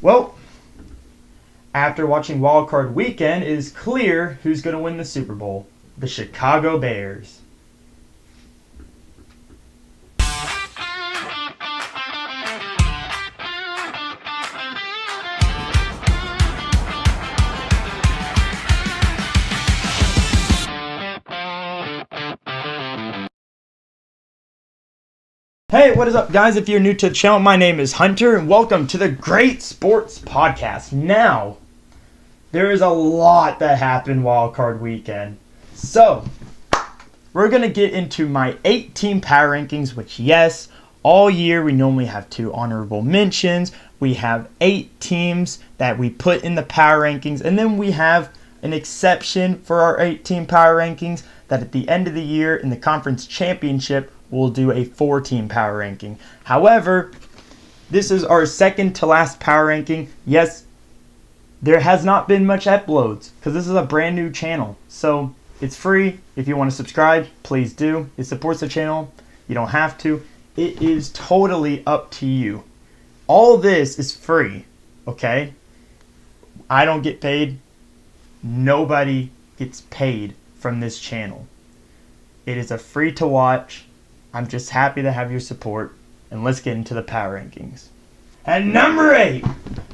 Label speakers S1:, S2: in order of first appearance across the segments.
S1: Well, after watching Wild Card Weekend, it is clear who's going to win the Super Bowl. The Chicago Bears. Hey, what is up, guys? If you're new to the channel, my name is Hunter, and welcome to the Great Sports Podcast. Now, there is a lot that happened Wild Card Weekend. So, we're going to get into my 8-team power rankings, which, yes, all year we normally have 2 honorable mentions. We have 8 teams that we put in the power rankings, and then we have an exception for our 8-team power rankings that at the end of the year in the conference championship, we'll do a 4-team power ranking. However, this is our second to last power ranking. Yes, there has not been much uploads because this is a brand new channel. So it's free. If you want to subscribe, please do. It supports the channel. You don't have to. It is totally up to you. All this is free, okay? I don't get paid. Nobody gets paid from this channel. It is a free to watch. I'm just happy to have your support, and let's get into the power rankings. At number 8,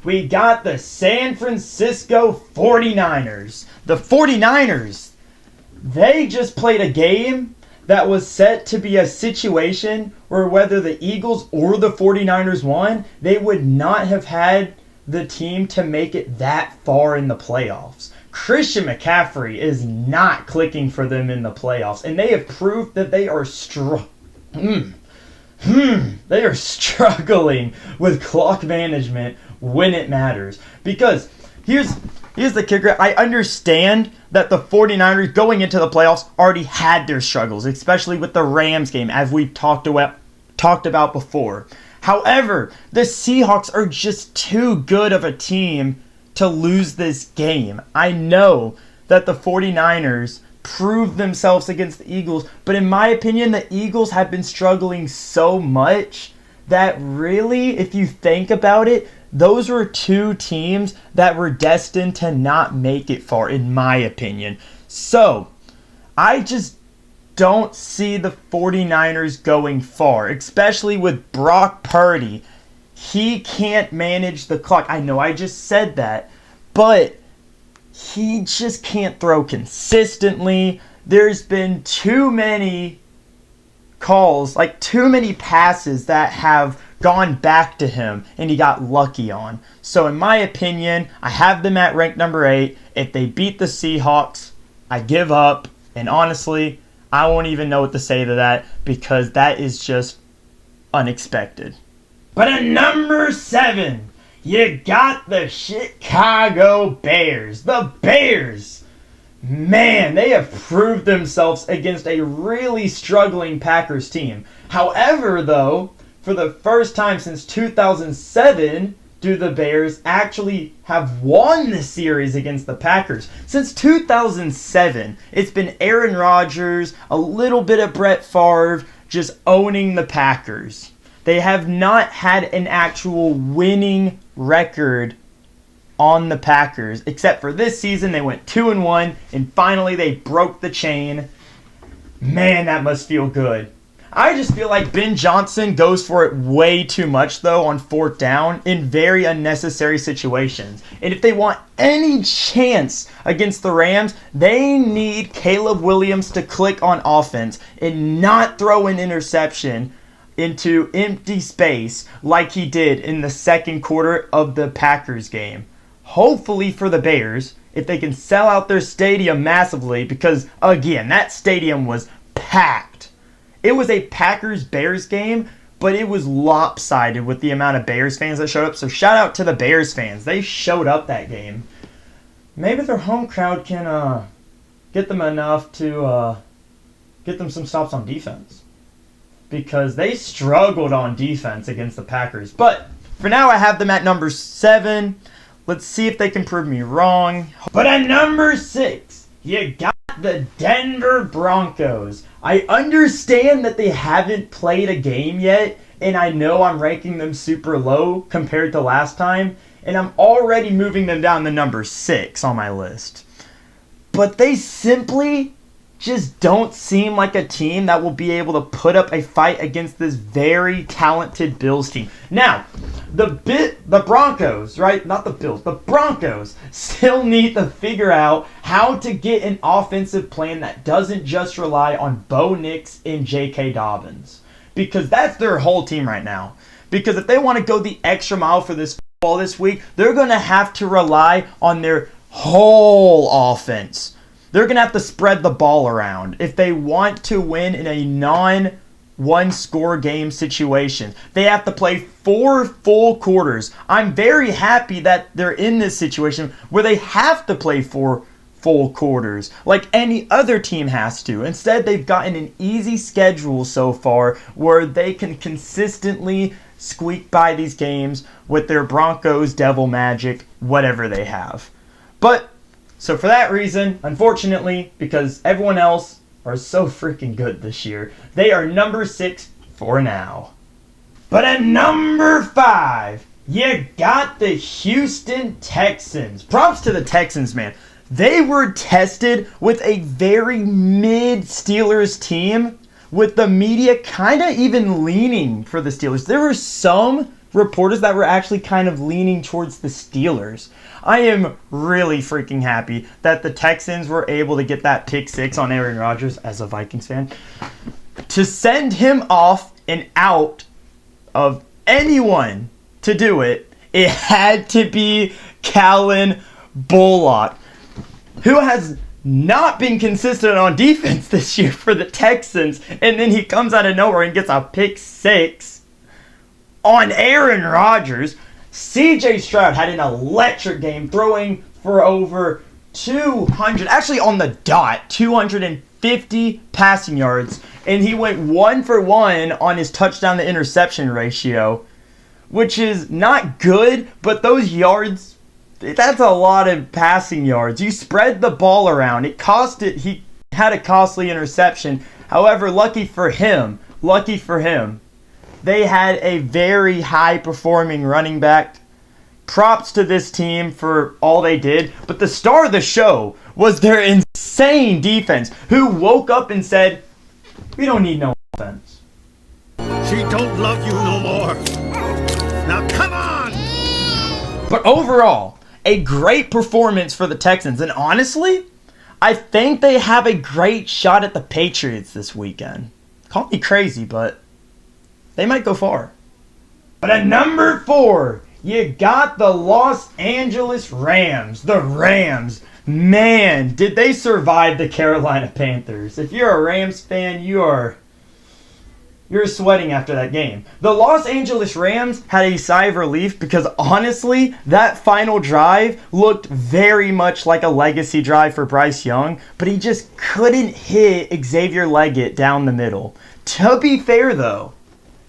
S1: we got the San Francisco 49ers. The 49ers, they just played a game that was set to be a situation where whether the Eagles or the 49ers won, they would not have had the team to make it that far in the playoffs. Christian McCaffrey is not clicking for them in the playoffs, and they have proved that they are they are struggling with clock management when it matters. Because here's the kicker. I understand that the 49ers going into the playoffs already had their struggles, especially with the Rams game, as we've talked about before. However, the Seahawks are just too good of a team to lose this game. I know that the 49ers proved themselves against the Eagles, but in my opinion, the Eagles have been struggling so much that really, if you think about it, those were 2 teams that were destined to not make it far, in my opinion. So, I just don't see the 49ers going far, especially with Brock Purdy. He can't manage the clock. I know I just said that, but he just can't throw consistently. There's been too many calls, like too many passes that have gone back to him and he got lucky on. So in my opinion, I have them at rank number 8. If they beat the Seahawks, I give up. And honestly, I won't even know what to say to that because that is just unexpected. But at number 7, you got the Chicago Bears. The Bears, man, they have proved themselves against a really struggling Packers team. However, though, for the first time since 2007, do the Bears actually have won the series against the Packers. Since 2007, it's been Aaron Rodgers, a little bit of Brett Favre, just owning the Packers. They have not had an actual winning record on the Packers, except for this season. They went 2-1, and finally they broke the chain. Man, that must feel good. I just feel like Ben Johnson goes for it way too much, though, on 4th down in very unnecessary situations. And if they want any chance against the Rams, they need Caleb Williams to click on offense and not throw an interception into empty space like he did in the second quarter of the Packers game. Hopefully for the Bears, if they can sell out their stadium massively, because again, that stadium was packed. It was a Packers-Bears game, but it was lopsided with the amount of Bears fans that showed up. So shout out to the Bears fans. They showed up that game. Maybe their home crowd can get them enough to get them some stops on defense, because they struggled on defense against the Packers. But for now, I have them at number 7. Let's see if they can prove me wrong. But at number 6, you got the Denver Broncos. I understand that they haven't played a game yet, and I know I'm ranking them super low compared to last time. and I'm already moving them down to number 6 on my list. But they simply just don't seem like a team that will be able to put up a fight against this very talented Bills team. Now, the Broncos, right? Not the Bills. The Broncos still need to figure out how to get an offensive plan that doesn't just rely on Bo Nix and J.K. Dobbins. Because that's their whole team right now. Because if they want to go the extra mile for this football this week, they're going to have to rely on their whole offense. They're going to have to spread the ball around if they want to win in a non-one-score game situation. They have to play 4 full quarters. I'm very happy that they're in this situation where they have to play 4 full quarters like any other team has to. Instead, they've gotten an easy schedule so far where they can consistently squeak by these games with their Broncos, Devil Magic, whatever they have. So for that reason, unfortunately, because everyone else are so freaking good this year, they are number 6 for now. But at number 5, you got the Houston Texans. Props to the Texans, man. They were tested with a very mid-Steelers team, with the media kind of even leaning for the Steelers. There were some reporters that were actually kind of leaning towards the Steelers. I am really freaking happy that the Texans were able to get that pick 6 on Aaron Rodgers as a Vikings fan. To send him off and out of anyone to do it, it had to be Callan Bullock, who has not been consistent on defense this year for the Texans, and then he comes out of nowhere and gets a pick 6 on Aaron Rodgers. CJ Stroud had an electric game, throwing for over 200, actually on the dot, 250 passing yards, and he went 1 for 1 on his touchdown to interception ratio, which is not good, but those yards, that's a lot of passing yards. You spread the ball around. He had a costly interception. However, lucky for him, they had a very high-performing running back. Props to this team for all they did. But the star of the show was their insane defense, who woke up and said, we don't need no offense.
S2: She don't love you no more. Now come on!
S1: But overall, a great performance for the Texans. And honestly, I think they have a great shot at the Patriots this weekend. Call me crazy, but they might go far. But at number 4, you got the Los Angeles Rams. The Rams. Man, did they survive the Carolina Panthers. If you're a Rams fan, you're sweating after that game. The Los Angeles Rams had a sigh of relief because honestly, that final drive looked very much like a legacy drive for Bryce Young, but he just couldn't hit Xavier Leggett down the middle. To be fair though,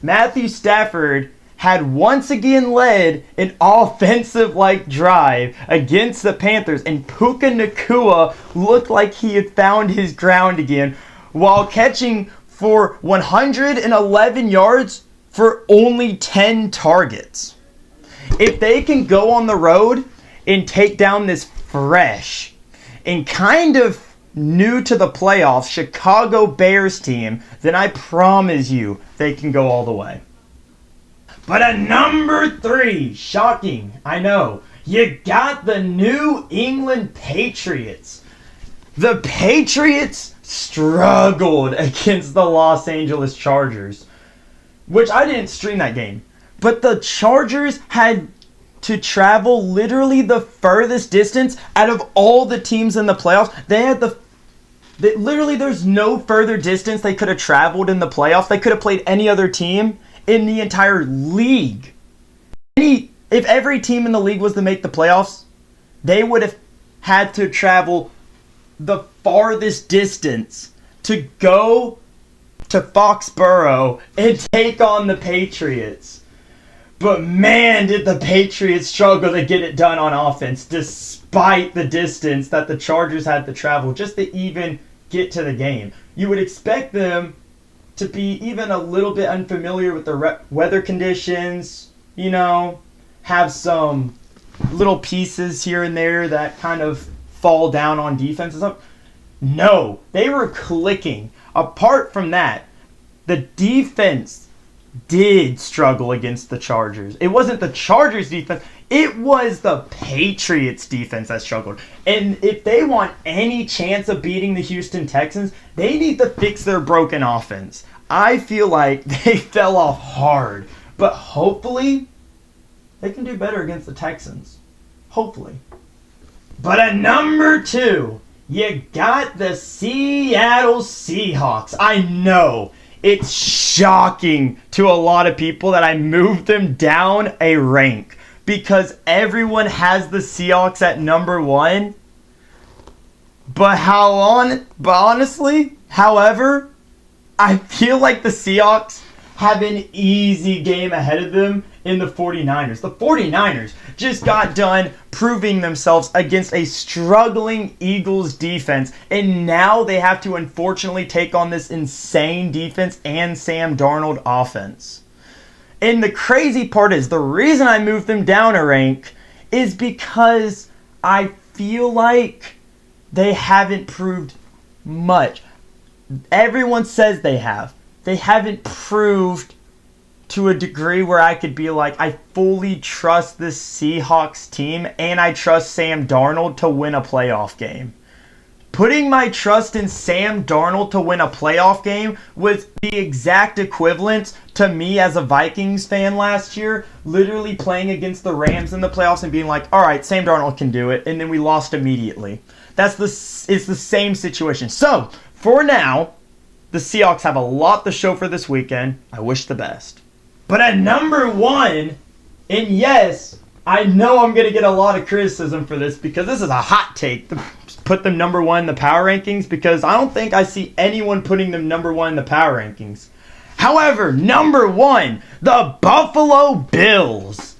S1: Matthew Stafford had once again led an offensive-like drive against the Panthers, and Puka Nacua looked like he had found his ground again while catching for 111 yards for only 10 targets. If they can go on the road and take down this fresh and kind of new to the playoffs Chicago Bears team, then I promise you they can go all the way. But at number 3, shocking, I know, you got the New England Patriots. The Patriots struggled against the Los Angeles Chargers, which I didn't stream that game. But the Chargers had to travel literally the furthest distance out of all the teams in the playoffs. Literally there's no further distance they could have traveled in the playoffs. They could have played any other team in the entire league. If every team in the league was to make the playoffs, they would have had to travel the farthest distance to go to Foxborough and take on the Patriots. But man, did the Patriots struggle to get it done on offense, despite the distance that the Chargers had to travel just to even get to the game. You would expect them to be even a little bit unfamiliar with the weather conditions, have some little pieces here and there that kind of fall down on defense and stuff. No, they were clicking. Apart from that, the defense did struggle against the Chargers. It wasn't the Chargers defense. It was the Patriots defense that struggled. And if they want any chance of beating the Houston Texans, they need to fix their broken offense. I feel like they fell off hard. But hopefully, they can do better against the Texans. Hopefully. But at number 2, you got the Seattle Seahawks. I know. It's shocking to a lot of people that I moved them down a rank because everyone has the Seahawks at number 1. But honestly, however, I feel like the Seahawks have an easy game ahead of them in the 49ers. The 49ers just got done proving themselves against a struggling Eagles defense, and now they have to unfortunately take on this insane defense and Sam Darnold offense. And the crazy part is, the reason I moved them down a rank is because I feel like they haven't proved much. Everyone says they have. They haven't proved to a degree where I could be like, I fully trust this Seahawks team and I trust Sam Darnold to win a playoff game. Putting my trust in Sam Darnold to win a playoff game was the exact equivalent to me as a Vikings fan last year, literally playing against the Rams in the playoffs and being like, all right, Sam Darnold can do it, and then we lost immediately. It's the same situation. So, for now, the Seahawks have a lot to show for this weekend. I wish the best. But at number 1, and yes, I know I'm going to get a lot of criticism for this because this is a hot take to put them number 1 in the power rankings, because I don't think I see anyone putting them number 1 in the power rankings. However, number 1, the Buffalo Bills.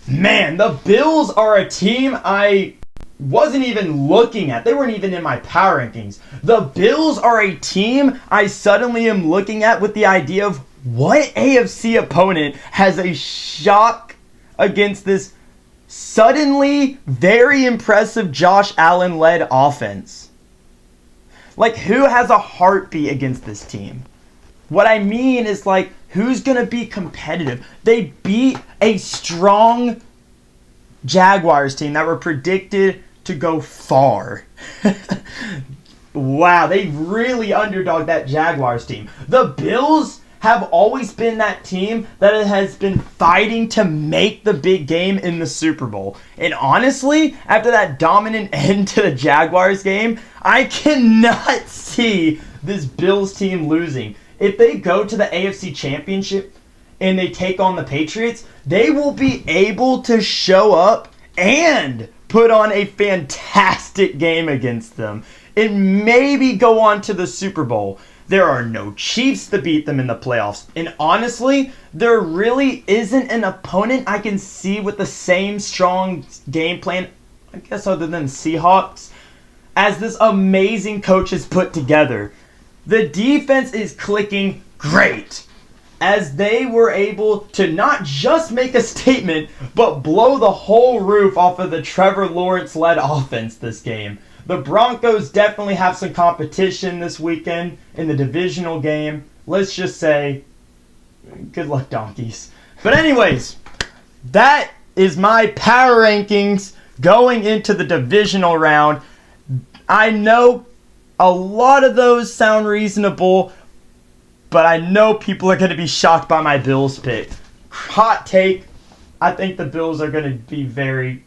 S1: Man, the Bills are a team I wasn't even looking at. They weren't even in my power rankings. The Bills are a team I suddenly am looking at with the idea of what AFC opponent has a shock against this suddenly very impressive Josh Allen-led offense. Like, who has a heartbeat against this team? What I mean is, like, who's going to be competitive? They beat a strong Jaguars team that were predicted to go far. Wow, they really underdogged that Jaguars team. The Bills have always been that team that has been fighting to make the big game in the Super Bowl. And honestly, after that dominant end to the Jaguars game, I cannot see this Bills team losing. If they go to the AFC Championship and they take on the Patriots, they will be able to show up and put on a fantastic game against them and maybe go on to the Super Bowl. There are no Chiefs to beat them in the playoffs. And honestly, there really isn't an opponent I can see with the same strong game plan, I guess other than Seahawks, as this amazing coach has put together. The defense is clicking great, as they were able to not just make a statement, but blow the whole roof off of the Trevor Lawrence-led offense this game. The Broncos definitely have some competition this weekend in the divisional game. Let's just say, good luck, donkeys. But anyways, that is my power rankings going into the divisional round. I know a lot of those sound reasonable, but I know people are going to be shocked by my Bills pick. Hot take, I think the Bills are going to be very,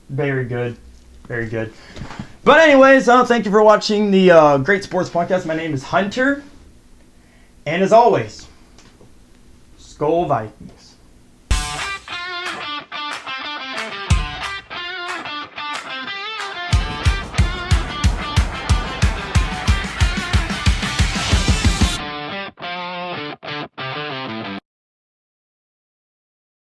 S1: very good. Very good. But anyways, thank you for watching the Great Sports Podcast. My name is Hunter. And as always, Skol Vikings.